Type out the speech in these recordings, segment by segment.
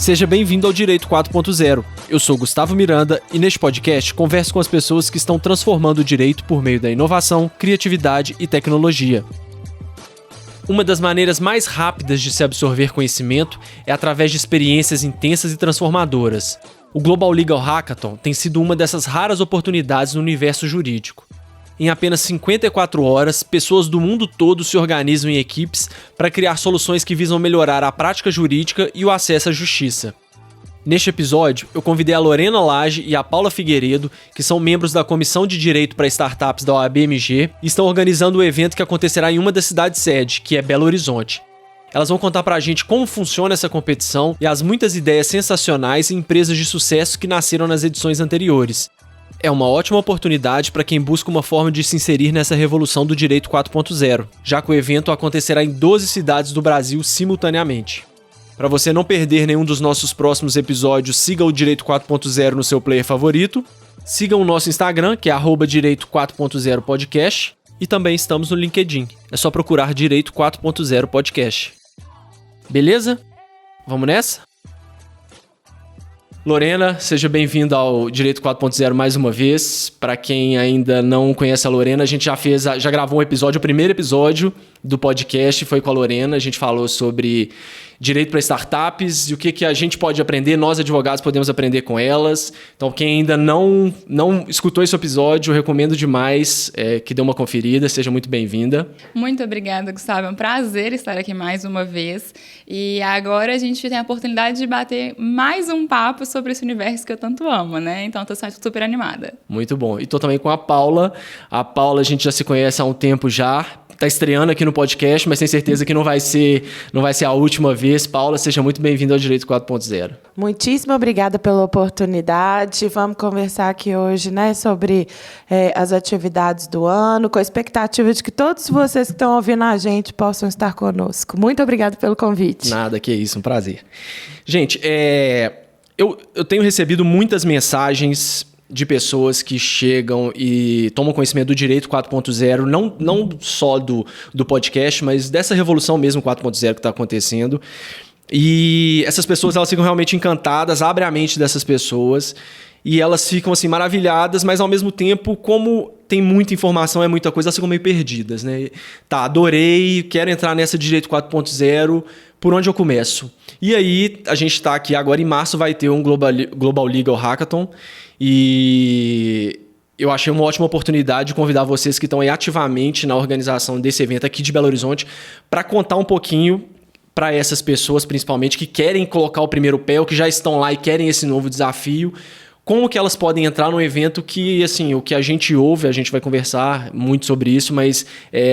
Seja bem-vindo ao Direito 4.0. Eu sou Gustavo Miranda e neste podcast converso com as pessoas que estão transformando o direito por meio da inovação, criatividade e tecnologia. Uma das maneiras mais rápidas de se absorver conhecimento é através de experiências intensas e transformadoras. O Global Legal Hackathon tem sido uma dessas raras oportunidades no universo jurídico. Em apenas 54 horas, pessoas do mundo todo se organizam em equipes para criar soluções que visam melhorar a prática jurídica e o acesso à justiça. Neste episódio, eu convidei a Lorena Lage e a Paula Figueiredo, que são membros da Comissão de Direito para Startups da OAB-MG, e estão organizando o evento que acontecerá em uma das cidades sede, que é Belo Horizonte. Elas vão contar pra gente como funciona essa competição e as muitas ideias sensacionais e empresas de sucesso que nasceram nas edições anteriores. É uma ótima oportunidade para quem busca uma forma de se inserir nessa revolução do Direito 4.0, já que o evento acontecerá em 12 cidades do Brasil simultaneamente. Para você não perder nenhum dos nossos próximos episódios, siga o Direito 4.0 no seu player favorito, siga o nosso Instagram, que é @Direito 4.0 Podcast, e também estamos no LinkedIn. É só procurar Direito 4.0 Podcast. Beleza? Vamos nessa? Lorena, seja bem-vinda ao Direito 4.0 mais uma vez. Para quem ainda não conhece a Lorena, a gente já gravou um episódio, o primeiro episódio do podcast foi com a Lorena. A gente falou sobre direito para startups e o que a gente pode aprender, nós advogados podemos aprender com elas. Então, quem ainda não escutou esse episódio, eu recomendo demais que dê uma conferida. Seja muito bem-vinda. Muito obrigada, Gustavo. É um prazer estar aqui mais uma vez. E agora a gente tem a oportunidade de bater mais um papo sobre esse universo que eu tanto amo, né? Então, estou super animada. Muito bom. E estou também com a Paula. A Paula a gente já se conhece há um tempo já. Está estreando aqui no podcast, mas tenho certeza que não vai ser a última vez. Paula, seja muito bem-vinda ao Direito 4.0. Muitíssimo obrigada pela oportunidade. Vamos conversar aqui hoje, né, sobre as atividades do ano, com a expectativa de que todos vocês que estão ouvindo a gente possam estar conosco. Muito obrigada pelo convite. Nada, que isso, um prazer. Gente, eu tenho recebido muitas mensagens de pessoas que chegam e tomam conhecimento do Direito 4.0, não só do podcast, mas dessa revolução mesmo 4.0 que está acontecendo. E essas pessoas, elas ficam realmente encantadas, abrem a mente dessas pessoas e elas ficam assim maravilhadas, mas ao mesmo tempo, como tem muita informação, é muita coisa, elas ficam meio perdidas, né? Tá, adorei, quero entrar nessa Direito 4.0, por onde eu começo? E aí, a gente está aqui agora em março, vai ter um Global Legal Hackathon. E eu achei uma ótima oportunidade de convidar vocês que estão aí ativamente na organização desse evento aqui de Belo Horizonte para contar um pouquinho para essas pessoas, principalmente, que querem colocar o primeiro pé ou que já estão lá e querem esse novo desafio, como que elas podem entrar num evento que, assim, o que a gente ouve, a gente vai conversar muito sobre isso, mas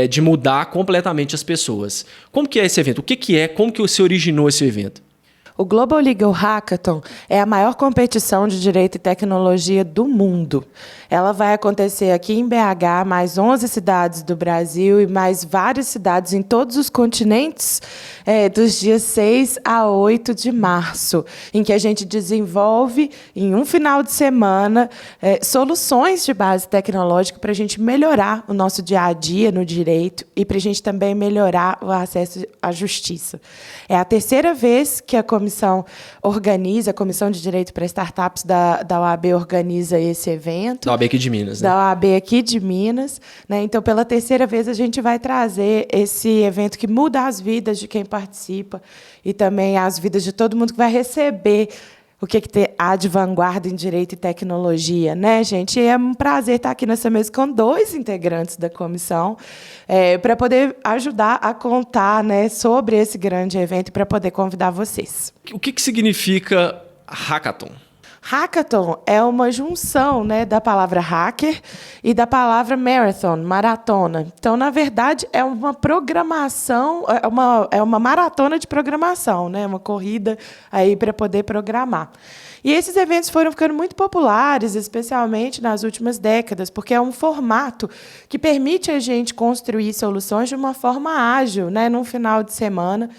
de mudar completamente as pessoas. Como que é esse evento? O que é? Como que se originou esse evento? O Global Legal Hackathon é a maior competição de direito e tecnologia do mundo. Ela vai acontecer aqui em BH, mais 11 cidades do Brasil e mais várias cidades em todos os continentes, dos dias 6 a 8 de março, em que a gente desenvolve, em um final de semana, soluções de base tecnológica para a gente melhorar o nosso dia a dia no direito e para a gente também melhorar o acesso à justiça. É a terceira vez que a Comissão de Direito para Startups da OAB organiza esse evento. Da OAB aqui de Minas, né? Da OAB aqui de Minas, né? Então, pela terceira vez, a gente vai trazer esse evento que muda as vidas de quem participa e também as vidas de todo mundo que vai receber o que há de vanguarda em direito e tecnologia, né, gente? E é um prazer estar aqui nessa mesa com 2 integrantes da comissão para poder ajudar a contar, né, sobre esse grande evento e para poder convidar vocês. O que significa hackathon? Hackathon é uma junção, né, da palavra hacker e da palavra marathon, maratona. Então, na verdade, é uma programação, é uma maratona de programação, né, uma corrida aí para poder programar. E esses eventos foram ficando muito populares, especialmente nas últimas décadas, porque é um formato que permite a gente construir soluções de uma forma ágil, né, num final de semana.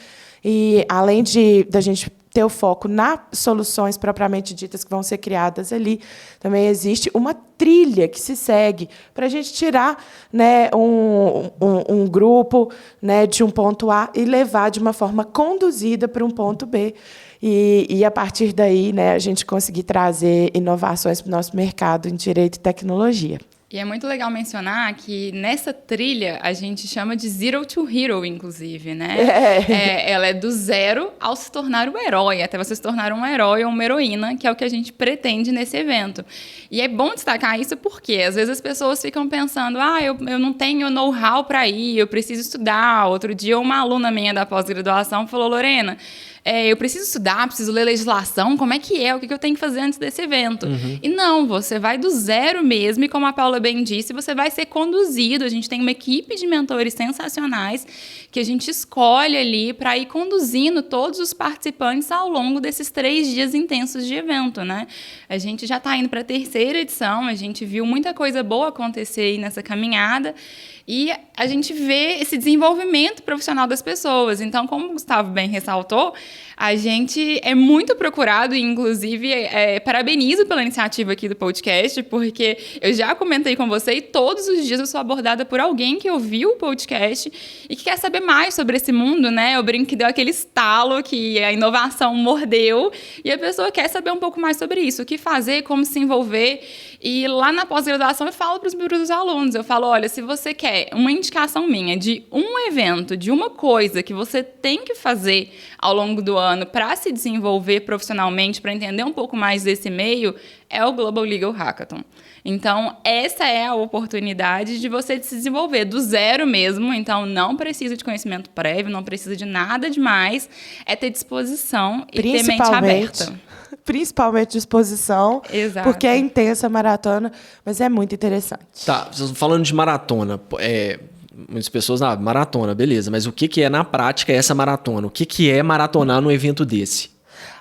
E, além da gente ter o foco nas soluções propriamente ditas que vão ser criadas ali, também existe uma trilha que se segue para a gente tirar, né, um grupo, né, de um ponto A e levar de uma forma conduzida para um ponto B. e a partir daí, né, a gente conseguir trazer inovações para o nosso mercado em direito e tecnologia. E é muito legal mencionar que nessa trilha a gente chama de Zero to Hero, inclusive, né? Ela é do zero ao se tornar um herói, até você se tornar um herói ou uma heroína, que é o que a gente pretende nesse evento. E é bom destacar isso porque às vezes as pessoas ficam pensando, eu não tenho know-how para ir, eu preciso estudar. Outro dia uma aluna minha da pós-graduação falou, Lorena, eu preciso estudar, preciso ler legislação, como é que é? O que eu tenho que fazer antes desse evento? E não, você vai do zero mesmo, e como a Paula bem disse, você vai ser conduzido. A gente tem uma equipe de mentores sensacionais que a gente escolhe ali para ir conduzindo todos os participantes ao longo desses 3 dias intensos de evento, né? A gente já está indo para a 3ª edição, a gente viu muita coisa boa acontecer aí nessa caminhada, e a gente vê esse desenvolvimento profissional das pessoas. Então, como o Gustavo bem ressaltou, a gente é muito procurado e, inclusive, parabenizo pela iniciativa aqui do podcast, porque eu já comentei com você e todos os dias eu sou abordada por alguém que ouviu o podcast e que quer saber mais sobre esse mundo, né? Eu brinco que deu aquele estalo que a inovação mordeu e a pessoa quer saber um pouco mais sobre isso, o que fazer, como se envolver. E lá na pós-graduação eu falo para os meus alunos, eu falo, olha, se você quer uma indicação minha de um evento, de uma coisa que você tem que fazer ao longo do ano para se desenvolver profissionalmente, para entender um pouco mais desse meio, é o Global Legal Hackathon. Então, essa é a oportunidade de você se desenvolver do zero mesmo. Então, não precisa de conhecimento prévio, não precisa de nada demais. É ter disposição e ter mente aberta. Principalmente disposição, Exato. Porque é intensa a maratona, mas é muito interessante. Tá, vocês estão falando de maratona. Muitas pessoas, maratona, beleza, mas o que é na prática essa maratona? O que é maratonar num evento desse?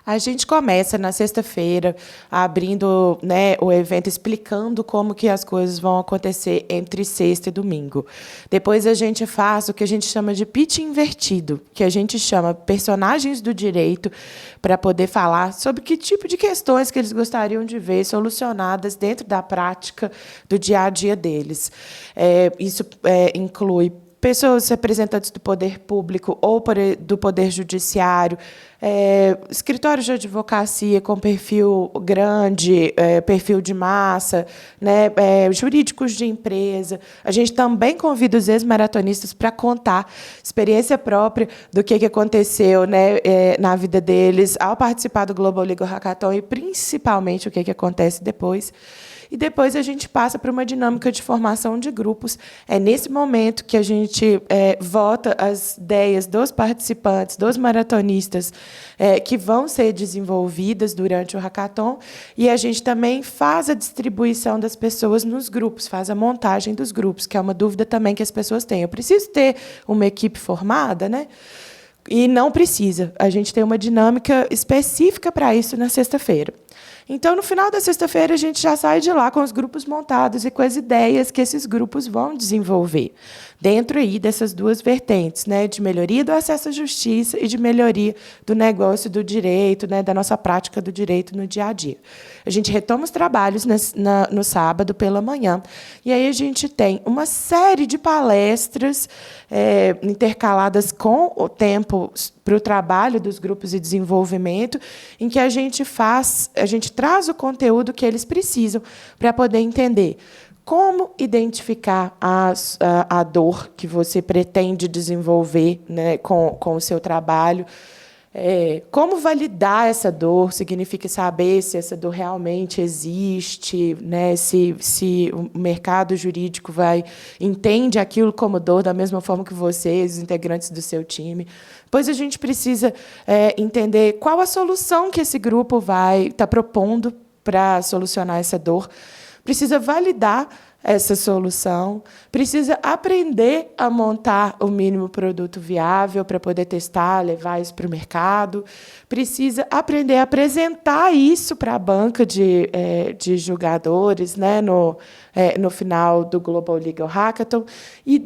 A gente começa na sexta-feira, abrindo, né, o evento, explicando como que as coisas vão acontecer entre sexta e domingo. Depois a gente faz o que a gente chama de pitch invertido, que a gente chama personagens do direito para poder falar sobre que tipo de questões que eles gostariam de ver solucionadas dentro da prática do dia a dia deles. Isso inclui pessoas representantes do poder público ou do poder judiciário, escritórios de advocacia com perfil grande, perfil de massa, né, jurídicos de empresa. A gente também convida os ex-maratonistas para contar experiência própria do que aconteceu, né, na vida deles ao participar do Global Legal Hackathon e, principalmente, o que acontece depois. E depois a gente passa para uma dinâmica de formação de grupos. É nesse momento que a gente vota as ideias dos participantes, dos maratonistas, que vão ser desenvolvidas durante o hackathon, e a gente também faz a distribuição das pessoas nos grupos, faz a montagem dos grupos, que é uma dúvida também que as pessoas têm. Eu preciso ter uma equipe formada, né? E não precisa. A gente tem uma dinâmica específica para isso na sexta-feira. Então, no final da sexta-feira, a gente já sai de lá com os grupos montados e com as ideias que esses grupos vão desenvolver, dentro aí dessas duas vertentes, né, de melhoria do acesso à justiça e de melhoria do negócio do direito, né, da nossa prática do direito no dia a dia. A gente retoma os trabalhos no sábado pela manhã, e aí a gente tem uma série de palestras intercaladas com o tempo para o trabalho dos grupos de desenvolvimento, em que a gente traz o conteúdo que eles precisam para poder entender como identificar a dor que você pretende desenvolver, né, com o seu trabalho. Como validar essa dor significa saber se essa dor realmente existe, né? Se o mercado jurídico entende aquilo como dor da mesma forma que vocês, os integrantes do seu time. Depois a gente precisa entender qual a solução que esse grupo vai estar propondo para solucionar essa dor. Precisa validar essa solução, precisa aprender a montar o mínimo produto viável para poder testar, levar isso para o mercado, precisa aprender a apresentar isso para a banca de julgadores, né, no final do Global Legal Hackathon. E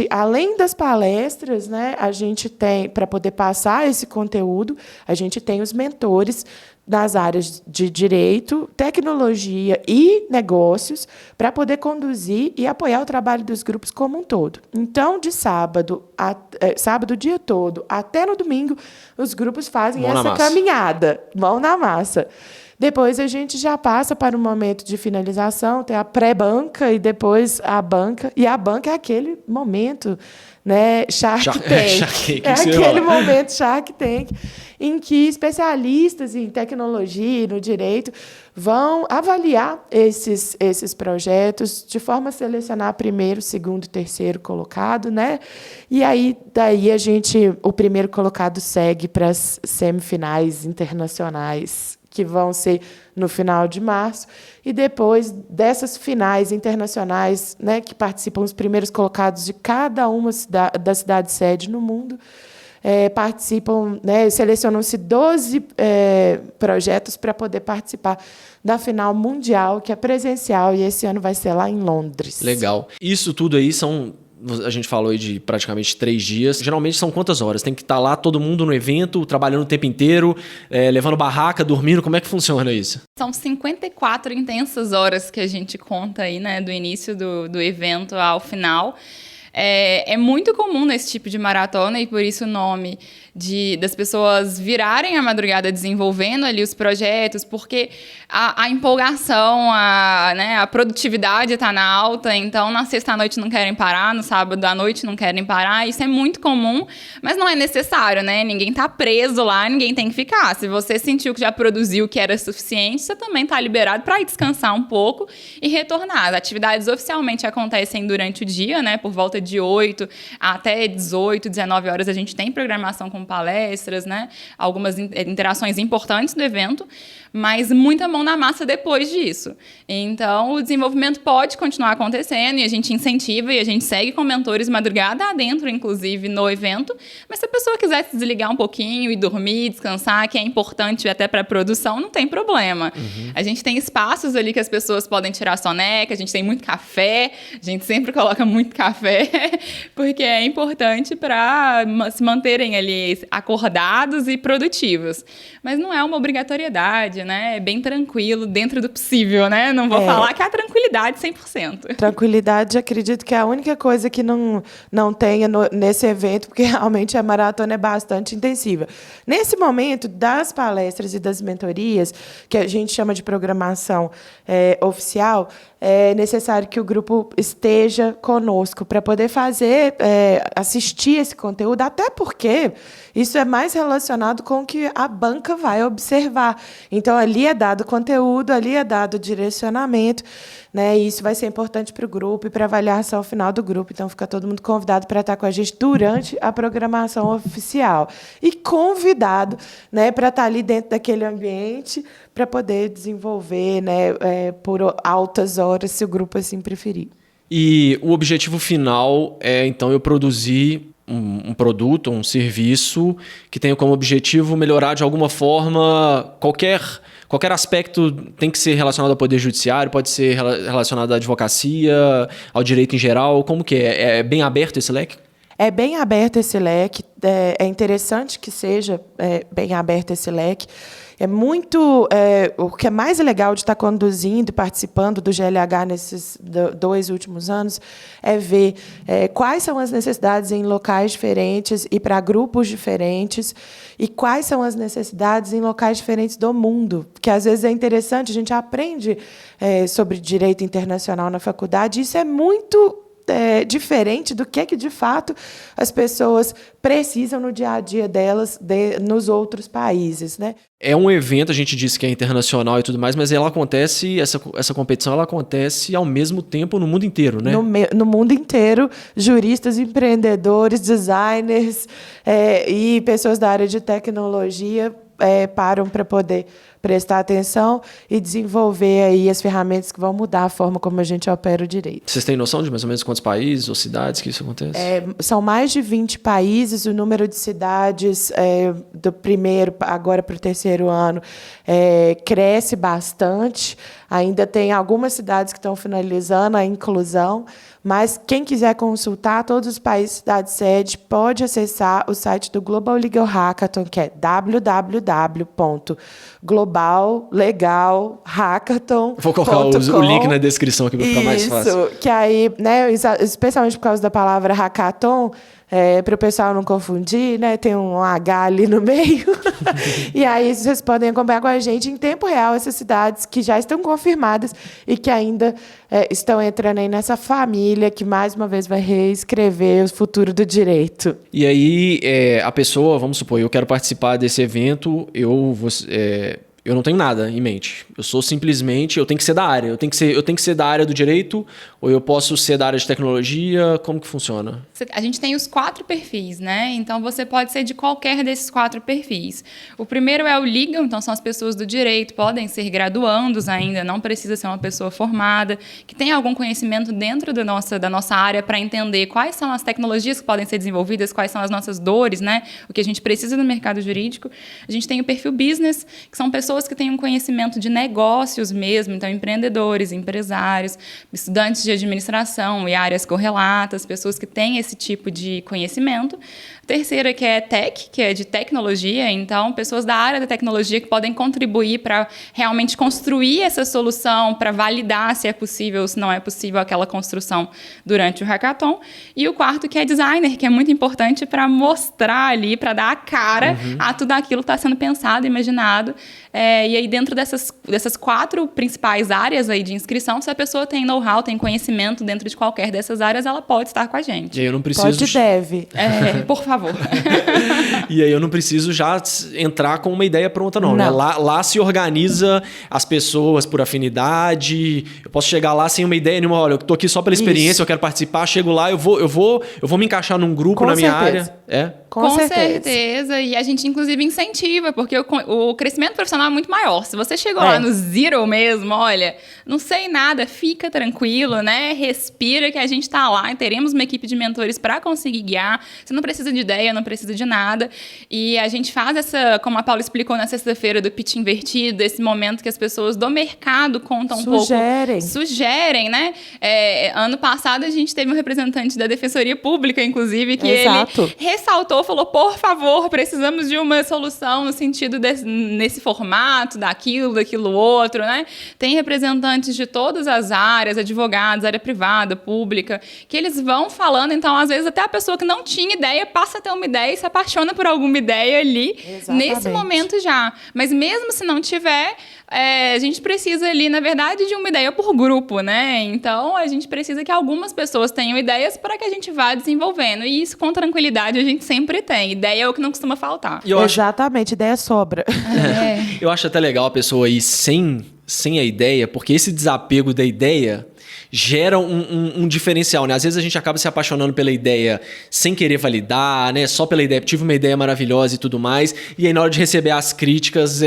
além das palestras, né, a gente tem, para poder passar esse conteúdo, a gente tem os mentores nas áreas de direito, tecnologia e negócios para poder conduzir e apoiar o trabalho dos grupos como um todo. Então, de sábado o dia todo, até no domingo, os grupos fazem essa caminhada, mão na massa. Depois a gente já passa para o momento de finalização, tem a pré-banca e depois a banca. E a banca é aquele momento, né, Shark Tank. É aquele momento Shark Tank em que especialistas em tecnologia e no direito vão avaliar esses projetos de forma a selecionar primeiro, segundo e terceiro colocado, né? E aí daí o primeiro colocado segue para as semifinais internacionais, que vão ser no final de março, e depois dessas finais internacionais, né, que participam os primeiros colocados de cada uma da cidade-sede no mundo, participam, né, selecionam-se 12 projetos para poder participar da final mundial, que é presencial, e esse ano vai ser lá em Londres. Legal. Isso tudo aí a gente falou aí de praticamente 3 dias. Geralmente são quantas horas? Tem que estar lá todo mundo no evento, trabalhando o tempo inteiro, levando barraca, dormindo. Como é que funciona isso? São 54 intensas horas que a gente conta aí, né, do início do evento ao final. É muito comum nesse tipo de maratona, e por isso o nome das pessoas virarem a madrugada desenvolvendo ali os projetos, porque a empolgação, a produtividade está na alta, então na sexta à noite não querem parar, no sábado à noite não querem parar. Isso é muito comum, mas não é necessário, né? Ninguém está preso lá, ninguém tem que ficar. Se você sentiu que já produziu o que era suficiente, você também está liberado para ir descansar um pouco e retornar. As atividades oficialmente acontecem durante o dia, né? Por volta de 8 até 18, 19 horas a gente tem programação com palestras, né? Algumas interações importantes do evento, mas muita mão na massa depois disso. Então, o desenvolvimento pode continuar acontecendo e a gente incentiva e a gente segue com mentores madrugada adentro, inclusive, no evento. Mas se a pessoa quiser se desligar um pouquinho e dormir, descansar, que é importante até para a produção, não tem problema. Uhum. A gente tem espaços ali que as pessoas podem tirar soneca, a gente tem muito café, a gente sempre coloca muito café, porque é importante para se manterem ali acordados e produtivos. Mas não é uma obrigatoriedade, né? É bem tranquilo, dentro do possível, né? Não vou falar que é a tranquilidade 100%. Tranquilidade, acredito que é a única coisa que não tenha nesse evento, porque realmente a maratona é bastante intensiva. Nesse momento das palestras e das mentorias, que a gente chama de programação oficial, é necessário que o grupo esteja conosco para poder assistir esse conteúdo, até porque isso é mais relacionado com o que a banca vai observar. Então, ali é dado conteúdo, ali é dado direcionamento, né? E isso vai ser importante para o grupo e para a avaliação final do grupo. Então, fica todo mundo convidado para estar com a gente durante a programação oficial. E convidado, né, para estar ali dentro daquele ambiente para poder desenvolver, né, por altas horas, se o grupo assim preferir. E o objetivo final é, então, eu produzir um produto, um serviço que tenha como objetivo melhorar de alguma forma qualquer aspecto. Tem que ser relacionado ao poder judiciário, pode ser relacionado à advocacia, ao direito em geral. Como que é? É bem aberto esse leque? É bem aberto esse leque. É interessante que seja bem aberto esse leque. É muito... o que é mais legal de estar conduzindo e participando do GLH nesses 2 últimos anos é ver quais são as necessidades em locais diferentes e para grupos diferentes, e quais são as necessidades em locais diferentes do mundo. Porque, às vezes, é interessante, a gente aprende sobre direito internacional na faculdade, e isso é muito... diferente do que, de fato, as pessoas precisam no dia a dia delas nos outros países, né? É um evento, a gente disse que é internacional e tudo mais, mas ela acontece, essa competição ela acontece ao mesmo tempo no mundo inteiro, né? No mundo inteiro, juristas, empreendedores, designers e pessoas da área de tecnologia param para poder prestar atenção e desenvolver aí as ferramentas que vão mudar a forma como a gente opera o direito. Vocês têm noção de mais ou menos quantos países ou cidades que isso acontece? São mais de 20 países, o número de cidades do primeiro agora para o terceiro ano cresce bastante. Ainda tem algumas cidades que estão finalizando a inclusão, mas quem quiser consultar todos os países cidade-sede pode acessar o site do Global Legal Hackathon, que é www.global global, legal, hackathon. Vou colocar o link na descrição aqui para ficar mais fácil. Isso, que aí, né, especialmente por causa da palavra hackathon, para o pessoal não confundir, né? Tem um H ali no meio. E aí vocês podem acompanhar com a gente em tempo real essas cidades que já estão confirmadas e que ainda estão entrando aí nessa família que, mais uma vez, vai reescrever o futuro do direito. E aí, a pessoa, vamos supor, eu quero participar desse evento, eu não tenho nada em mente. Eu sou simplesmente... Eu tenho que ser da área. Eu tenho que ser da área do direito ou eu posso ser da área de tecnologia? Como que funciona? A gente tem os 4 perfis, né? Então, você pode ser de qualquer desses 4 perfis. O primeiro é o legal, então são as pessoas do direito, podem ser graduandos ainda, não precisa ser uma pessoa formada, que tem algum conhecimento dentro da nossa área para entender quais são as tecnologias que podem ser desenvolvidas, quais são as nossas dores, né? O que a gente precisa no mercado jurídico. A gente tem o perfil business, que são pessoas que têm um conhecimento de negócios mesmo, então empreendedores, empresários, estudantes de administração e áreas correlatas, pessoas que têm esse tipo de conhecimento. A terceira, que é tech, que é de tecnologia, então pessoas da área da tecnologia que podem contribuir para realmente construir essa solução, para validar se é possível ou se não é possível aquela construção durante o hackathon. E o quarto, que é designer, que é muito importante para mostrar ali, para dar a cara a tudo aquilo que está sendo pensado, imaginado. E aí, dentro dessas 4 principais áreas aí de inscrição, se a pessoa tem know-how, tem conhecimento dentro de qualquer dessas áreas, ela pode estar com a gente. E aí eu não preciso... Pode, deve. Por favor. E aí eu não preciso já entrar com uma ideia pronta, não. Né? Lá se organiza as pessoas por afinidade. Eu posso chegar lá sem uma ideia nenhuma. Olha, eu tô aqui só pela experiência, eu quero participar. Chego lá, eu vou me encaixar num grupo na minha área. Com certeza. E a gente, inclusive, incentiva, porque o crescimento profissional é muito maior. Se você chegou lá no zero mesmo, olha, não sei nada, fica tranquilo, né? Respira que a gente tá lá e teremos uma equipe de mentores para conseguir guiar. Você não precisa de ideia, não precisa de nada. E a gente faz essa, como a Paula explicou na sexta-feira, do pitch invertido, esse momento que as pessoas do mercado contam um pouco. Sugerem, né? Ano passado a gente teve um representante da Defensoria Pública, inclusive, que ele ressaltou, falou, por favor, precisamos de uma solução no sentido nesse formato, daquilo outro, né? Tem representantes de todas as áreas, advogados, área privada, pública, que eles vão falando, então, às vezes, até a pessoa que não tinha ideia passa a ter uma ideia e se apaixona por alguma ideia ali, nesse momento já. Mas mesmo se não tiver, a gente precisa ali, na verdade, de uma ideia por grupo, né? Então, a gente precisa que algumas pessoas tenham ideias para que a gente vá desenvolvendo. E isso, com tranquilidade, a gente sempre tem. Ideia é o que não costuma faltar. Exatamente, ideia sobra. Eu acho até legal a pessoa ir sem a ideia, porque esse desapego da ideia gera um diferencial, né? Às vezes a gente acaba se apaixonando pela ideia sem querer validar, né? Só pela ideia, tive uma ideia maravilhosa e tudo mais, e aí na hora de receber as críticas,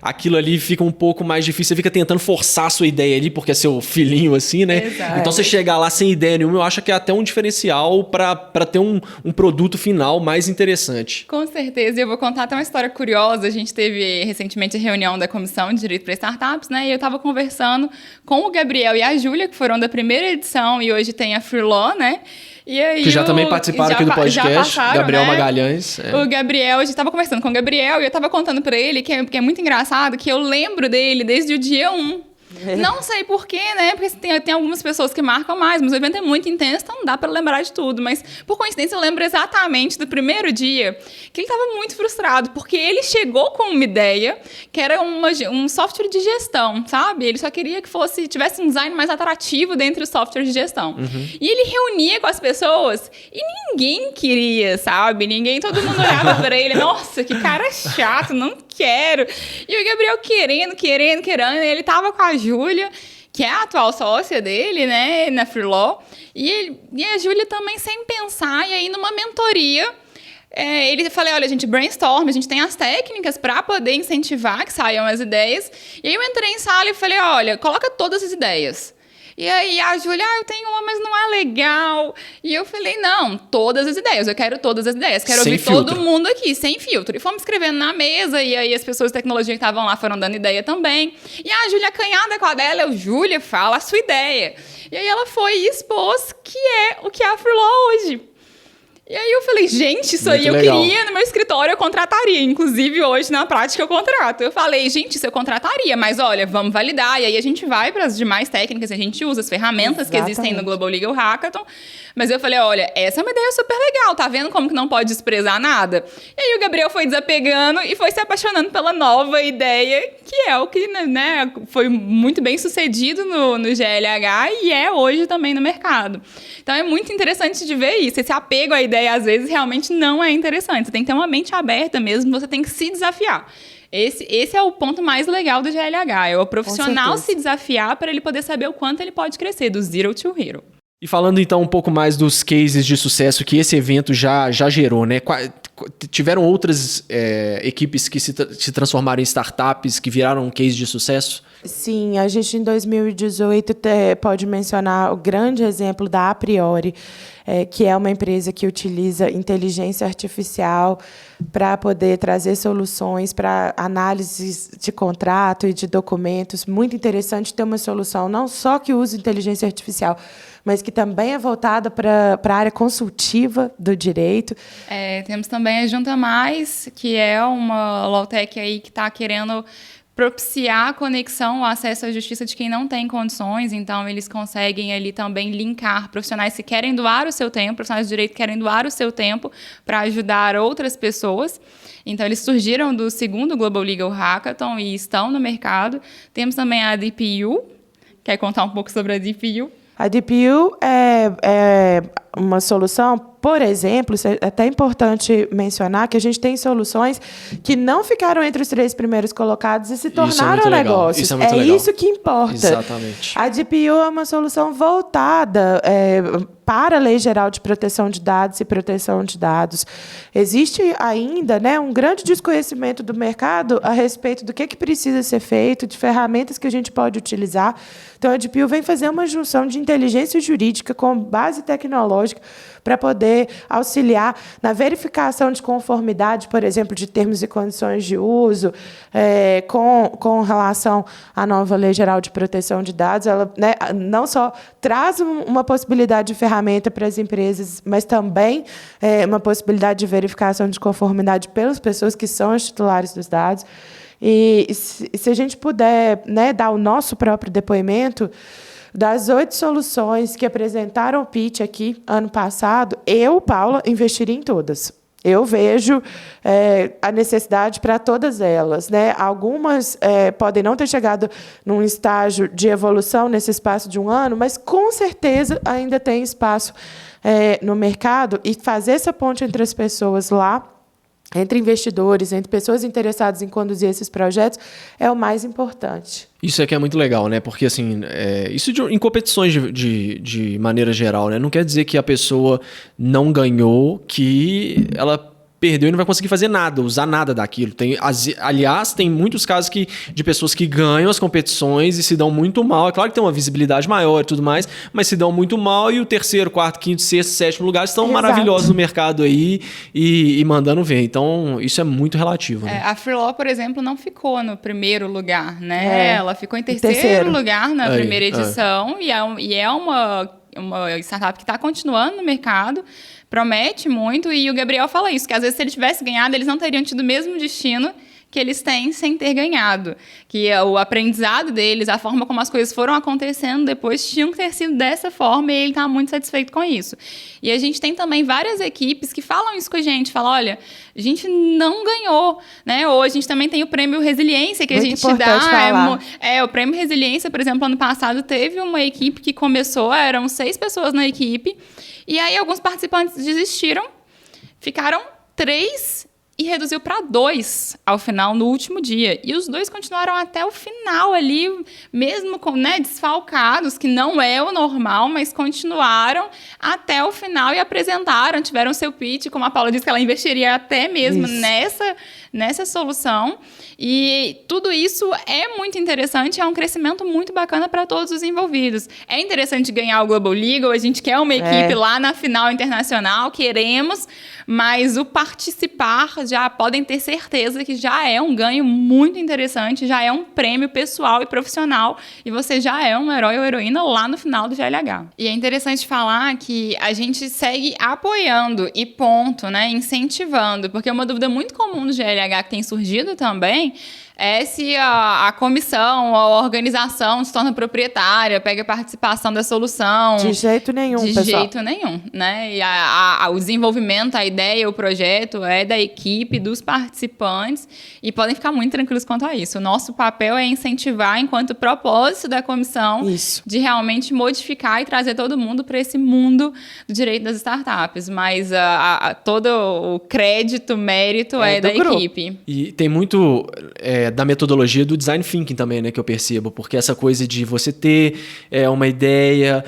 aquilo ali fica um pouco mais difícil, você fica tentando forçar a sua ideia ali, porque é seu filhinho assim, né? Exato. Então você chegar lá sem ideia nenhuma, eu acho que é até um diferencial para ter um produto final mais interessante. Com certeza, e eu vou contar até uma história curiosa. A gente teve recentemente a reunião da Comissão de Direito para Startups, né? E eu estava conversando com o Gabriel e a Júlia, que foram da primeira edição e hoje tem a Free Law, né? E aí que já também participaram aqui do podcast, Gabriel, né? Magalhães. O Gabriel, a gente estava conversando com o Gabriel e eu estava contando para ele, que é muito engraçado, que eu lembro dele desde o dia 1. Não sei porquê, né? Porque tem algumas pessoas que marcam mais, mas o evento é muito intenso, então não dá pra lembrar de tudo. Mas, por coincidência, eu lembro exatamente do primeiro dia que ele estava muito frustrado, porque ele chegou com uma ideia que era um software de gestão, sabe? Ele só queria que tivesse um design mais atrativo dentre os softwares de gestão. E ele reunia com as pessoas e ninguém queria, sabe? Todo mundo olhava pra ele, nossa, que cara chato, não quero. E o Gabriel querendo, e ele tava com a Júlia, que é a atual sócia dele, né, na Free Law, e a Júlia também sem pensar, e aí numa mentoria, ele falou, olha, a gente brainstorm, a gente tem as técnicas para poder incentivar que saiam as ideias, e aí eu entrei em sala e falei, olha, coloca todas as ideias. E aí a Júlia, eu tenho uma, mas não é legal. E eu falei, não, todas as ideias, eu quero todas as ideias, quero ouvir todo mundo aqui, sem filtro. E fomos escrevendo na mesa, e aí as pessoas de tecnologia que estavam lá foram dando ideia também. E a Júlia acanhada com a dela, Júlia, fala a sua ideia. E aí ela foi e expôs que é o que é a Free Law hoje. E aí eu falei, gente, isso aí eu queria no meu escritório, eu contrataria. Inclusive, hoje, na prática, eu contrato. Eu falei, gente, isso eu contrataria, mas olha, vamos validar. E aí a gente vai para as demais técnicas, a gente usa as ferramentas que existem no Global Legal Hackathon. Mas eu falei, olha, essa é uma ideia super legal, tá vendo como que não pode desprezar nada? E aí o Gabriel foi desapegando e foi se apaixonando pela nova ideia, que é o que, né, foi muito bem sucedido no GLH e é hoje também no mercado. Então é muito interessante de ver isso. Esse apego à ideia, às vezes, realmente não é interessante. Você tem que ter uma mente aberta mesmo, você tem que se desafiar. Esse é o ponto mais legal do GLH, é o profissional se desafiar para ele poder saber o quanto ele pode crescer, do zero to hero. E falando então um pouco mais dos cases de sucesso que esse evento já gerou, né? Tiveram outras equipes que se transformaram em startups, que viraram um case de sucesso? Sim, a gente em 2018 pode mencionar o grande exemplo da Apriori, que é uma empresa que utiliza inteligência artificial para poder trazer soluções para análises de contrato e de documentos. Muito interessante ter uma solução não só que usa inteligência artificial, mas que também é voltada para a área consultiva do direito. Temos também a Junta Mais, que é uma Lawtech aí que está querendo propiciar a conexão, o acesso à justiça de quem não tem condições. Então, eles conseguem ali também linkar profissionais que querem doar o seu tempo, profissionais de direito que querem doar o seu tempo para ajudar outras pessoas. Então, eles surgiram do segundo Global Legal Hackathon e estão no mercado. Temos também a DPU. Quer contar um pouco sobre a DPU? A DPU é uma solução, por exemplo, é até importante mencionar que a gente tem soluções que não ficaram entre os 3 primeiros colocados e se tornaram negócios. Isso é muito legal. Isso que importa. Exatamente. A DPU é uma solução voltada para a Lei Geral de Proteção de Dados e Proteção de Dados. Existe ainda, né, um grande desconhecimento do mercado a respeito do que precisa ser feito, de ferramentas que a gente pode utilizar. Então, a DPU vem fazer uma junção de inteligência jurídica com base tecnológica para poder auxiliar na verificação de conformidade, por exemplo, de termos e condições de uso, com relação à nova Lei Geral de Proteção de Dados. Ela, né, não só traz uma possibilidade de ferramenta para as empresas, mas também uma possibilidade de verificação de conformidade pelas pessoas que são as titulares dos dados. E se a gente puder, né, dar o nosso próprio depoimento, das 8 soluções que apresentaram o pitch aqui ano passado, eu, Paula, investiria em todas. Eu vejo a necessidade para todas elas, né? Algumas podem não ter chegado num estágio de evolução nesse espaço de um ano, mas, com certeza, ainda tem espaço no mercado, e fazer essa ponte entre as pessoas lá, entre investidores, entre pessoas interessadas em conduzir esses projetos, é o mais importante. Isso aqui é muito legal, né? Porque, assim, isso em competições de maneira geral, né? Não quer dizer que a pessoa não ganhou, que ela perdeu e não vai conseguir fazer nada, usar nada daquilo. Aliás, tem muitos casos de pessoas que ganham as competições e se dão muito mal. É claro que tem uma visibilidade maior e tudo mais, mas se dão muito mal, e o 3º, 4º, 5º, 6º, 7º lugar estão maravilhosos no mercado aí e mandando ver. Então, isso é muito relativo. Né? A Freelaw, por exemplo, não ficou no primeiro lugar, né? Ela ficou em terceiro lugar na primeira edição e é uma startup que está continuando no mercado, promete muito, e o Gabriel fala isso, que às vezes se ele tivesse ganhado, eles não teriam tido o mesmo destino que eles têm sem ter ganhado. Que o aprendizado deles, a forma como as coisas foram acontecendo depois, tinham que ter sido dessa forma, e ele está muito satisfeito com isso. E a gente tem também várias equipes que falam isso com a gente, falam, olha, a gente não ganhou, né? Ou a gente também tem o prêmio Resiliência, que muito a gente dá. O prêmio Resiliência, por exemplo, ano passado teve uma equipe que começou, eram 6 pessoas na equipe, e aí alguns participantes desistiram, ficaram 3 e reduziu para 2 ao final, no último dia. E os 2 continuaram até o final ali, mesmo com, né, desfalcados, que não é o normal, mas continuaram até o final e apresentaram, tiveram seu pitch, como a Paula disse, que ela investiria até mesmo nessa solução. E tudo isso é muito interessante, é um crescimento muito bacana para todos os envolvidos. É interessante ganhar o Global Legal, a gente quer uma equipe lá na final internacional, queremos, mas o participar já podem ter certeza que já é um ganho muito interessante, já é um prêmio pessoal e profissional, e você já é um herói ou heroína lá no final do GLH. E é interessante falar que a gente segue apoiando e ponto, né, incentivando, porque uma dúvida muito comum do GLH que tem surgido também é se a comissão, a organização se torna proprietária, pega a participação da solução. De jeito nenhum, pessoal. De jeito nenhum, né? E o desenvolvimento, a ideia, o projeto é da equipe, dos participantes, e podem ficar muito tranquilos quanto a isso. O nosso papel é incentivar, enquanto propósito da comissão, de realmente modificar e trazer todo mundo para esse mundo do direito das startups. Mas todo o crédito, mérito é da equipe. E tem muito da metodologia do design thinking também, né, que eu percebo, porque essa coisa de você ter uma ideia,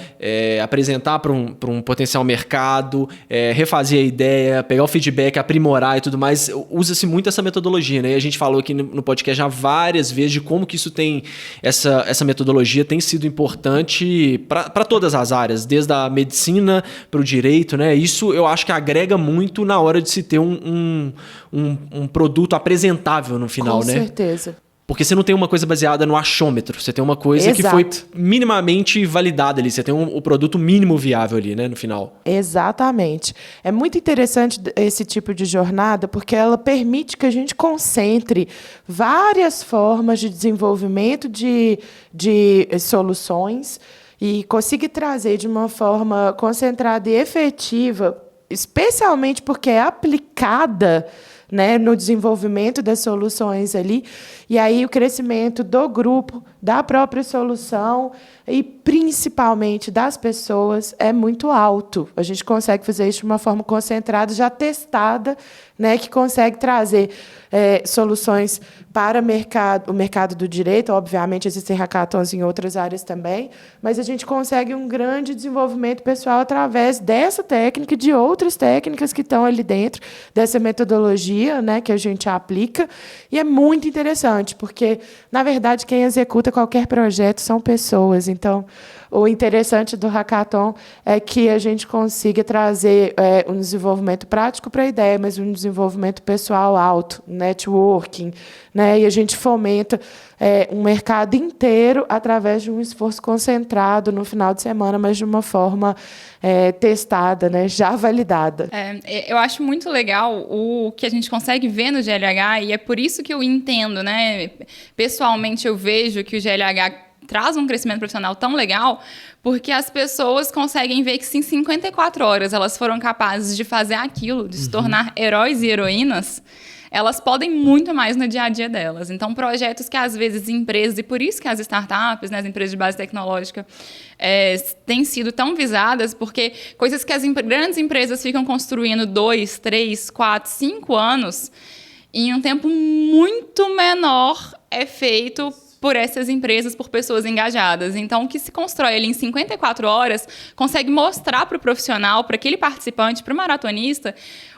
apresentar para um potencial mercado, refazer a ideia, pegar o feedback, aprimorar e tudo mais, usa-se muito essa metodologia, né? E a gente falou aqui no podcast já várias vezes de como que isso tem, essa metodologia tem sido importante para todas as áreas, desde a medicina para o direito, né? Isso eu acho que agrega muito na hora de se ter um produto apresentável no final, né? Com certeza. Porque você não tem uma coisa baseada no achômetro, você tem uma coisa que foi minimamente validada ali, você tem o produto mínimo viável ali, né, no final. Exatamente. É muito interessante esse tipo de jornada, porque ela permite que a gente concentre várias formas de desenvolvimento de soluções e consiga trazer de uma forma concentrada e efetiva, especialmente porque é aplicada, né, no desenvolvimento das soluções ali, e aí o crescimento do grupo, da própria solução e principalmente das pessoas é muito alto. A gente consegue fazer isso de uma forma concentrada, já testada, né, que consegue trazer soluções para o mercado do direito. Obviamente, existem hackathons em outras áreas também, mas a gente consegue um grande desenvolvimento pessoal através dessa técnica e de outras técnicas que estão ali dentro, dessa metodologia, né, que a gente aplica. E é muito interessante, porque, na verdade, quem executa qualquer projeto são pessoas. Então, o interessante do hackathon é que a gente consiga trazer um desenvolvimento prático para a ideia, mas um desenvolvimento pessoal alto, networking, né? E a gente fomenta um mercado inteiro através de um esforço concentrado no final de semana, mas de uma forma testada, né? Já validada. Eu acho muito legal o que a gente consegue ver no GLH, e é por isso que eu entendo, né? Pessoalmente, eu vejo que o GLH traz um crescimento profissional tão legal, porque as pessoas conseguem ver que se em 54 horas elas foram capazes de fazer aquilo, de se tornar heróis e heroínas, elas podem muito mais no dia a dia delas. Então, projetos que às vezes empresas, e por isso que as startups, né, as empresas de base tecnológica, têm sido tão visadas, porque coisas que as grandes empresas ficam construindo 2, 3, 4, 5 anos, em um tempo muito menor é feito por essas empresas, por pessoas engajadas. Então, o que se constrói ali em 54 horas consegue mostrar para o profissional, para aquele participante, para o maratonista,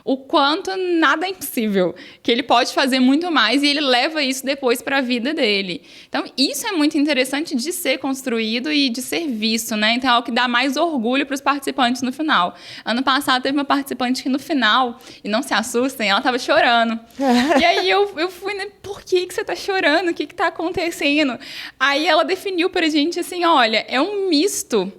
o quanto nada é impossível, que ele pode fazer muito mais e ele leva isso depois para a vida dele. Então, isso é muito interessante de ser construído e de ser visto, né? Então, é o que dá mais orgulho para os participantes no final. Ano passado, teve uma participante que no final, e não se assustem, ela estava chorando. E aí eu fui, né? Por que você está chorando? O que está acontecendo? Aí ela definiu para a gente assim, olha, é um misto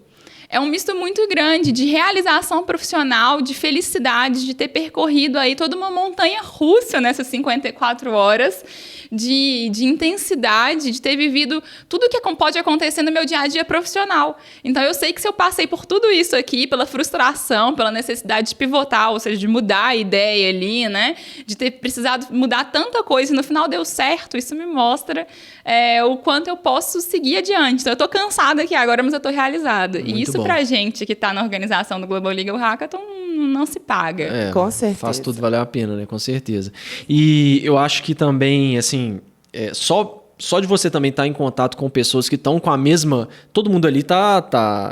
muito grande de realização profissional, de felicidade, de ter percorrido aí toda uma montanha russa nessas 54 horas, de intensidade, de ter vivido tudo o que pode acontecer no meu dia a dia profissional. Então, eu sei que se eu passei por tudo isso aqui, pela frustração, pela necessidade de pivotar, ou seja, de mudar a ideia ali, né? De ter precisado mudar tanta coisa e no final deu certo, isso me mostra o quanto eu posso seguir adiante. Então, eu tô cansada aqui agora, mas eu tô realizada. Muito e isso bom. Pra gente que tá na organização do Global Legal Hackathon não se paga. Com certeza. Faz tudo valer a pena, né? Com certeza. E eu acho que também, assim, só de você também estar em contato com pessoas que estão com a mesma... Todo mundo ali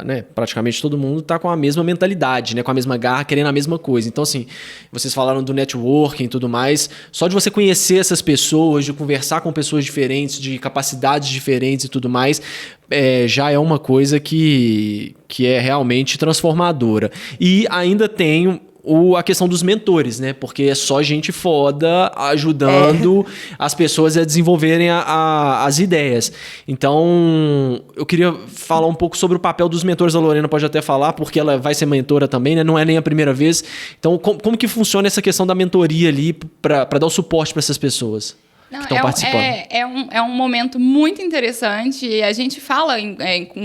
né? Praticamente todo mundo tá com a mesma mentalidade, né? Com a mesma garra, querendo a mesma coisa. Então, assim, vocês falaram do networking e tudo mais. Só de você conhecer essas pessoas, de conversar com pessoas diferentes, de capacidades diferentes e tudo mais, já é uma coisa que é realmente transformadora. E ainda tem a questão dos mentores, né? Porque é só gente foda ajudando as pessoas a desenvolverem as ideias. Então, eu queria falar um pouco sobre o papel dos mentores. A Lorena pode até falar, porque ela vai ser mentora também, né? Não é nem a primeira vez. Então, como que funciona essa questão da mentoria ali para dar o suporte para essas pessoas? Não, que estão participando. É um momento muito interessante. E a gente fala,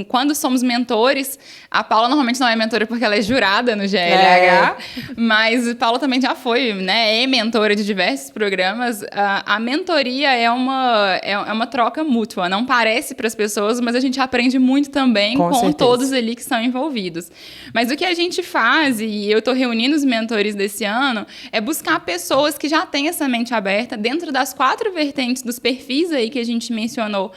quando somos mentores, a Paula normalmente não é mentora porque ela é jurada no GLH, mas a Paula também já foi, né? É mentora de diversos programas. A mentoria é uma troca mútua. Não parece para as pessoas, mas a gente aprende muito também com todos ali que estão envolvidos. Mas o que a gente faz, e eu estou reunindo os mentores desse ano, é buscar pessoas que já têm essa mente aberta dentro das 4 vertentes dos perfis aí que a gente mencionou,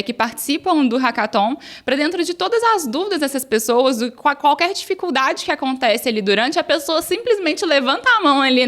que participam do Hackathon, para dentro de todas as dúvidas dessas pessoas, qualquer dificuldade que acontece ali durante, a pessoa simplesmente levanta a mão ali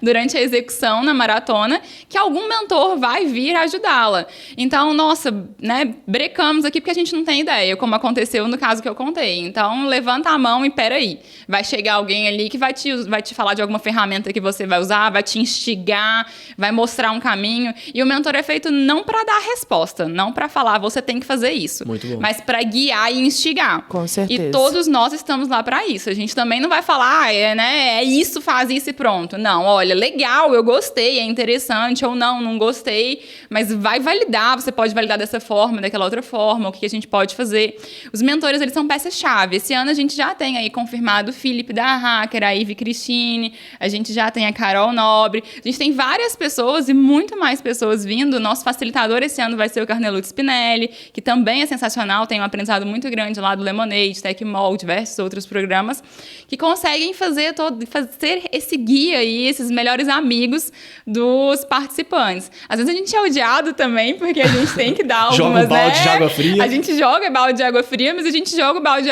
durante a execução, na maratona, que algum mentor vai vir ajudá-la. Então, nossa, né, brecamos aqui porque a gente não tem ideia, como aconteceu no caso que eu contei. Então, levanta a mão e peraí, vai chegar alguém ali que vai te falar de alguma ferramenta que você vai usar, vai te instigar, vai mostrar um caminho. E o mentor é feito não para dar resposta, não para falar, você tem que fazer isso. Muito bom. Mas para guiar e instigar. Com certeza. E todos nós estamos lá para isso. A gente também não vai falar, é isso, faz isso e pronto. Não, olha, legal, eu gostei, é interessante, ou não gostei, mas vai validar, você pode validar dessa forma, daquela outra forma, o que a gente pode fazer. Os mentores, eles são peças-chave. Esse ano a gente já tem aí confirmado o Felipe da Hacker, a Ivy Cristine, a gente já tem a Carol Nobre, a gente tem várias pessoas e muito mais pessoas vindo. Nosso facilitador esse ano vai ser o Carneluto Spinelli, que também é sensacional, tem um aprendizado muito grande lá do Lemonade, Tecmol, diversos outros programas, que conseguem fazer esse guia e esses melhores amigos dos participantes. Às vezes a gente é odiado também, porque a gente tem que dar algumas... Joga um balde de água fria. A gente joga balde de água fria, mas a gente joga o balde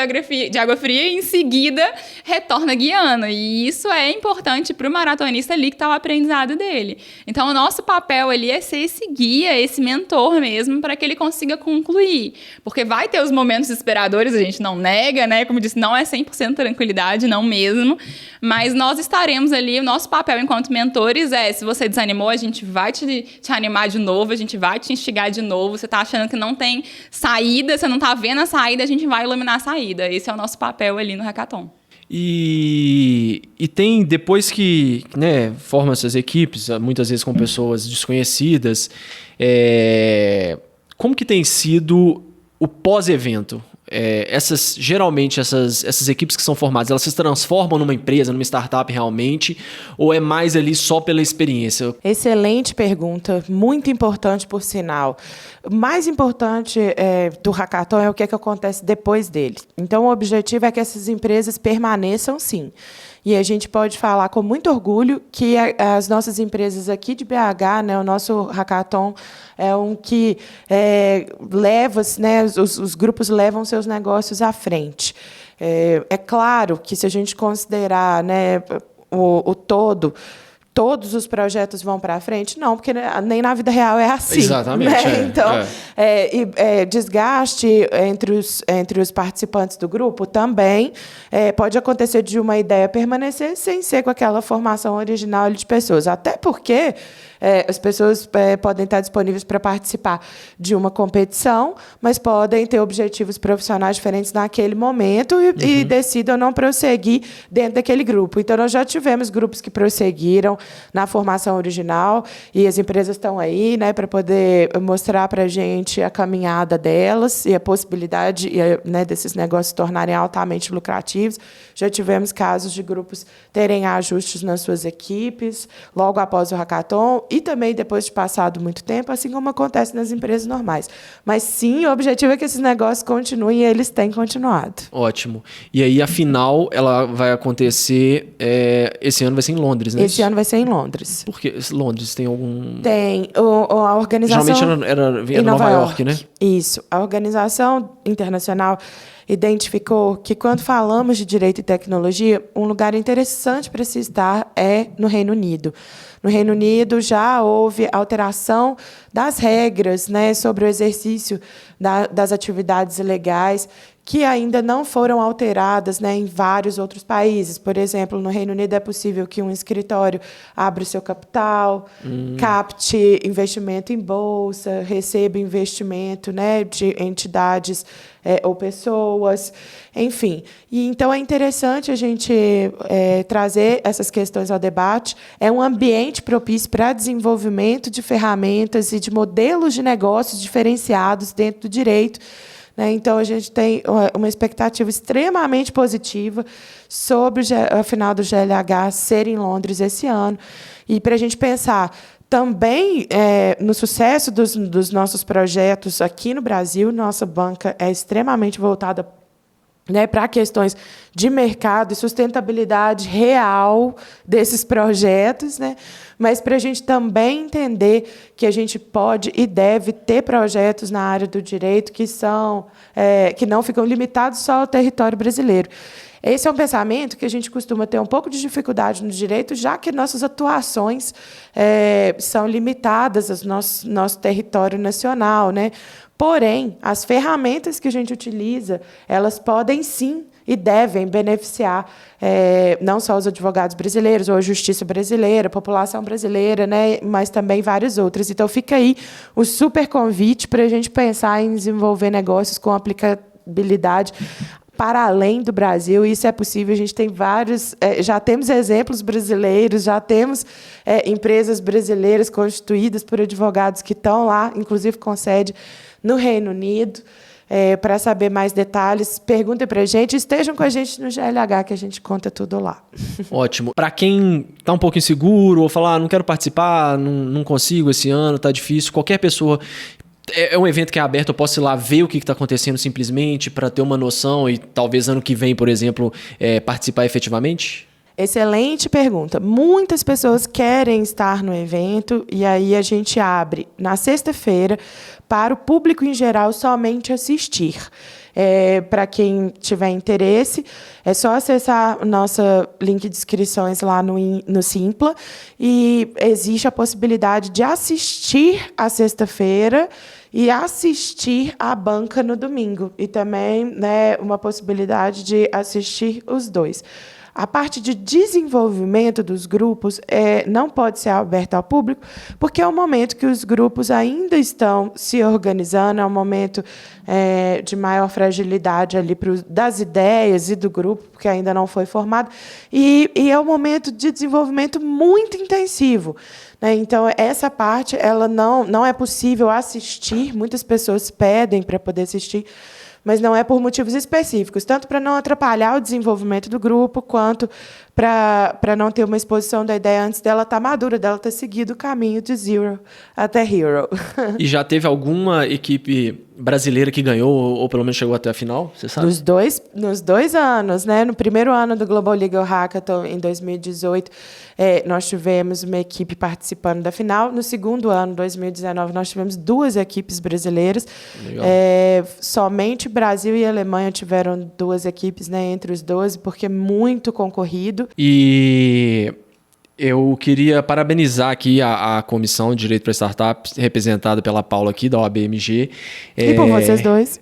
de água fria e em seguida retorna guiando. E isso é importante para o maratonista ali que está o aprendizado dele. Então, o nosso papel ali é ser esse guia, esse mentor mesmo, para que ele consiga concluir. Porque vai ter os momentos desesperadores, a gente não nega, né? Como disse, não é 100% tranquilidade, não mesmo. Mas nós estaremos ali, o nosso papel enquanto mentores se você desanimou, a gente vai te animar de novo, a gente vai te instigar de novo. Você está achando que não tem saída, você não está vendo a saída, a gente vai iluminar a saída. Esse é o nosso papel ali no Hackathon. E tem, depois que, né, forma essas equipes, muitas vezes com pessoas desconhecidas, como que tem sido o pós-evento? Geralmente essas equipes que são formadas, elas se transformam numa empresa, numa startup realmente, ou é mais ali só pela experiência? Excelente pergunta, muito importante por sinal. O mais importante do Hackathon é o que acontece depois dele. Então, o objetivo é que essas empresas permaneçam, sim. E a gente pode falar com muito orgulho que as nossas empresas aqui de BH, né, o nosso Hackathon é um que leva, né, os grupos levam seus negócios à frente. É claro que, se a gente considerar, né, o todo, todos os projetos vão para frente? Não, porque nem na vida real é assim. Exatamente. Né? Então, desgaste entre os participantes do grupo também pode acontecer de uma ideia permanecer sem ser com aquela formação original de pessoas. Até porque as pessoas podem estar disponíveis para participar de uma competição, mas podem ter objetivos profissionais diferentes naquele momento e decidam não prosseguir dentro daquele grupo. Então, nós já tivemos grupos que prosseguiram na formação original e as empresas estão aí, né, para poder mostrar para a gente a caminhada delas e a possibilidade, né, desses negócios se tornarem altamente lucrativos. Já tivemos casos de grupos terem ajustes nas suas equipes logo após o Hackathon e também depois de passado muito tempo, assim como acontece nas empresas normais. Mas, sim, o objetivo é que esses negócios continuem e eles têm continuado. Ótimo. E aí, a final, ela vai acontecer... esse ano vai ser em Londres, né? Esse ano vai ser em Londres. Por que Londres? Tem algum... Tem. A organização... Geralmente era Nova York, né? Isso. A Organização Internacional identificou que, quando falamos de direito e tecnologia, um lugar interessante para se estar é no Reino Unido. No Reino Unido já houve alteração das regras, né, sobre o exercício das atividades legais, que ainda não foram alteradas, né, em vários outros países. Por exemplo, no Reino Unido é possível que um escritório abra o seu capital, capte investimento em bolsa, receba investimento, né, de entidades ou pessoas, enfim. E, então, é interessante a gente trazer essas questões ao debate. É um ambiente propício para desenvolvimento de ferramentas e de modelos de negócios diferenciados dentro do direito. Então, a gente tem uma expectativa extremamente positiva sobre a final do GLH ser em Londres esse ano. E para a gente pensar também no sucesso dos nossos projetos aqui no Brasil, nossa banca é extremamente voltada, né, para questões de mercado e sustentabilidade real desses projetos, né? Mas para a gente também entender que a gente pode e deve ter projetos na área do direito que não ficam limitados só ao território brasileiro. Esse é um pensamento que a gente costuma ter um pouco de dificuldade no direito, já que nossas atuações são limitadas ao nosso território nacional, né? Porém, as ferramentas que a gente utiliza, elas podem sim e devem beneficiar não só os advogados brasileiros, ou a justiça brasileira, a população brasileira, né, mas também várias outras. Então, fica aí o super convite para a gente pensar em desenvolver negócios com aplicabilidade para além do Brasil. Isso é possível. A gente tem já temos exemplos brasileiros, já temos empresas brasileiras constituídas por advogados que estão lá, inclusive com sede no Reino Unido. Para saber mais detalhes, perguntem para a gente, estejam com a gente no GLH, que a gente conta tudo lá. Ótimo. Para quem está um pouco inseguro, ou falar, não quero participar, não consigo esse ano, está difícil, qualquer pessoa... É um evento que é aberto, eu posso ir lá ver o que está acontecendo simplesmente para ter uma noção e talvez ano que vem, por exemplo, participar efetivamente? Excelente pergunta. Muitas pessoas querem estar no evento e aí a gente abre na sexta-feira para o público em geral somente assistir. Para quem tiver interesse, é só acessar o nosso link de inscrições lá no Simpla e existe a possibilidade de assistir à sexta-feira e assistir à banca no domingo. E também, né, uma possibilidade de assistir os dois. A parte de desenvolvimento dos grupos não pode ser aberta ao público, porque é um momento que os grupos ainda estão se organizando, é um momento de maior fragilidade ali das ideias e do grupo, porque ainda não foi formado, e é um momento de desenvolvimento muito intensivo. Então, essa parte ela não é possível assistir, muitas pessoas pedem para poder assistir, mas não é por motivos específicos, tanto para não atrapalhar o desenvolvimento do grupo, quanto para não ter uma exposição da ideia antes dela estar madura, dela ter seguido o caminho de zero até hero. E já teve alguma equipe brasileira que ganhou, ou pelo menos chegou até a final, você sabe? Nos dois anos, né? No primeiro ano do Global Legal Hackathon, em 2018, nós tivemos uma equipe participando da final. No segundo ano, 2019, nós tivemos 2 equipes brasileiras. Somente Brasil e Alemanha tiveram 2 equipes, né, entre os 12, porque é muito concorrido. E eu queria parabenizar aqui a Comissão de Direito para Startups, representada pela Paula aqui, da OABMG. E por vocês dois.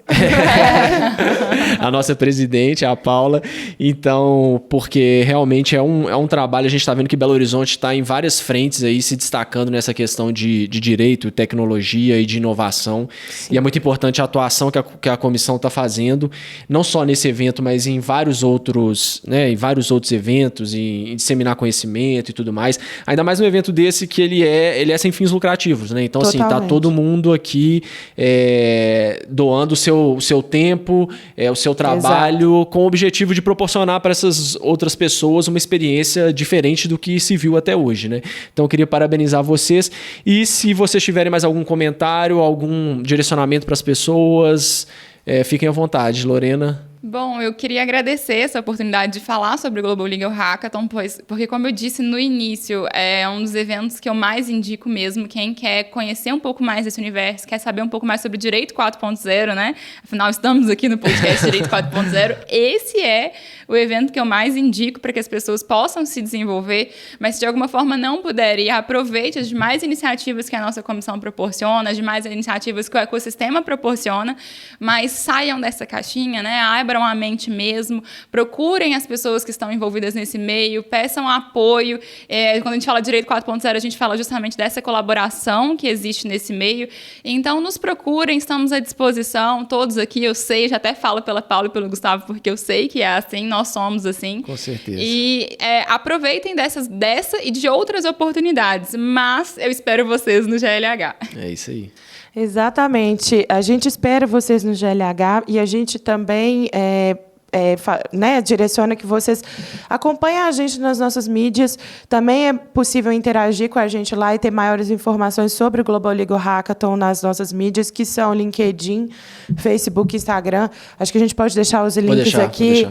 A nossa presidente, a Paula. Então, porque realmente é um trabalho, a gente está vendo que Belo Horizonte está em várias frentes aí, se destacando nessa questão de direito, tecnologia e de inovação. Sim. E é muito importante a atuação que a comissão está fazendo, não só nesse evento, mas em vários outros, né, em vários outros eventos, em disseminar conhecimento e tudo mais. Ainda mais um evento desse que ele é sem fins lucrativos, né? Então, totalmente. Assim, tá todo mundo aqui doando o seu tempo, o seu trabalho, exato, com o objetivo de proporcionar para essas outras pessoas uma experiência diferente do que se viu até hoje, né? Então, eu queria parabenizar vocês. E se vocês tiverem mais algum comentário, algum direcionamento para as pessoas, fiquem à vontade. Lorena? Bom, eu queria agradecer essa oportunidade de falar sobre o Global Legal Hackathon, porque, como eu disse no início, é um dos eventos que eu mais indico mesmo. Quem quer conhecer um pouco mais desse universo, quer saber um pouco mais sobre Direito 4.0, né? Afinal, estamos aqui no podcast Direito 4.0. Esse é o evento que eu mais indico para que as pessoas possam se desenvolver, mas se de alguma forma não puderem, aproveite as demais iniciativas que a nossa comissão proporciona, as demais iniciativas que o ecossistema proporciona, mas saiam dessa caixinha, né? Abram a mente mesmo, procurem as pessoas que estão envolvidas nesse meio, peçam apoio. Quando a gente fala de Direito 4.0, a gente fala justamente dessa colaboração que existe nesse meio. Então, nos procurem, estamos à disposição, todos aqui, eu sei, já até falo pela Paula e pelo Gustavo, porque eu sei que é assim, nós somos assim. Com certeza. E aproveitem dessa e de outras oportunidades, mas eu espero vocês no GLH. É isso aí. Exatamente. A gente espera vocês no GLH e a gente também direciona que vocês acompanhem a gente nas nossas mídias. Também é possível interagir com a gente lá e ter maiores informações sobre o Global Legal Hackathon nas nossas mídias, que são LinkedIn, Facebook, Instagram. Acho que a gente pode deixar os links aqui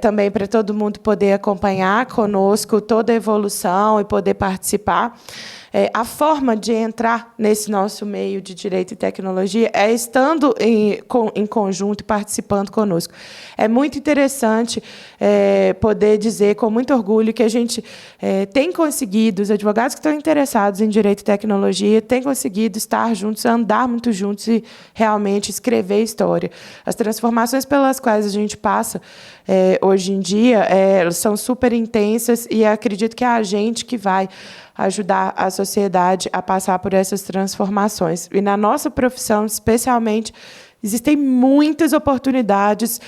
também para todo mundo poder acompanhar conosco toda a evolução e poder participar. A forma de entrar nesse nosso meio de direito e tecnologia é estando em conjunto e participando conosco. É muito interessante poder dizer com muito orgulho que a gente tem conseguido, os advogados que estão interessados em direito e tecnologia, têm conseguido estar juntos, andar muito juntos e realmente escrever história. As transformações pelas quais a gente passa hoje em dia são super intensas e acredito que é a gente que vai ajudar a sociedade a passar por essas transformações. E na nossa profissão, especialmente, existem muitas oportunidades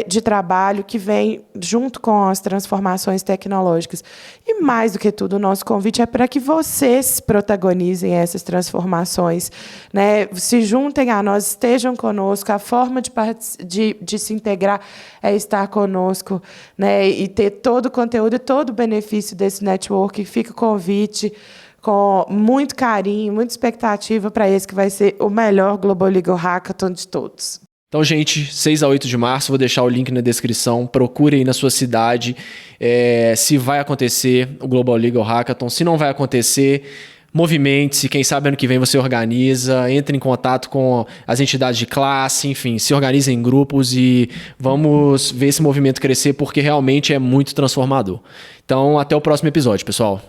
de trabalho que vêm junto com as transformações tecnológicas. E, mais do que tudo, o nosso convite é para que vocês protagonizem essas transformações, né? Se juntem a nós, estejam conosco. A forma de se integrar é estar conosco, né? E ter todo o conteúdo e todo o benefício desse network. Fica o convite com muito carinho, muita expectativa para esse que vai ser o melhor Global Legal Hackathon de todos. Então, gente, 6 a 8 de março, vou deixar o link na descrição. Procure aí na sua cidade se vai acontecer o Global Legal Hackathon. Se não vai acontecer, movimente-se. Quem sabe ano que vem você organiza, entre em contato com as entidades de classe, enfim, se organizem em grupos e vamos ver esse movimento crescer, porque realmente é muito transformador. Então, até o próximo episódio, pessoal.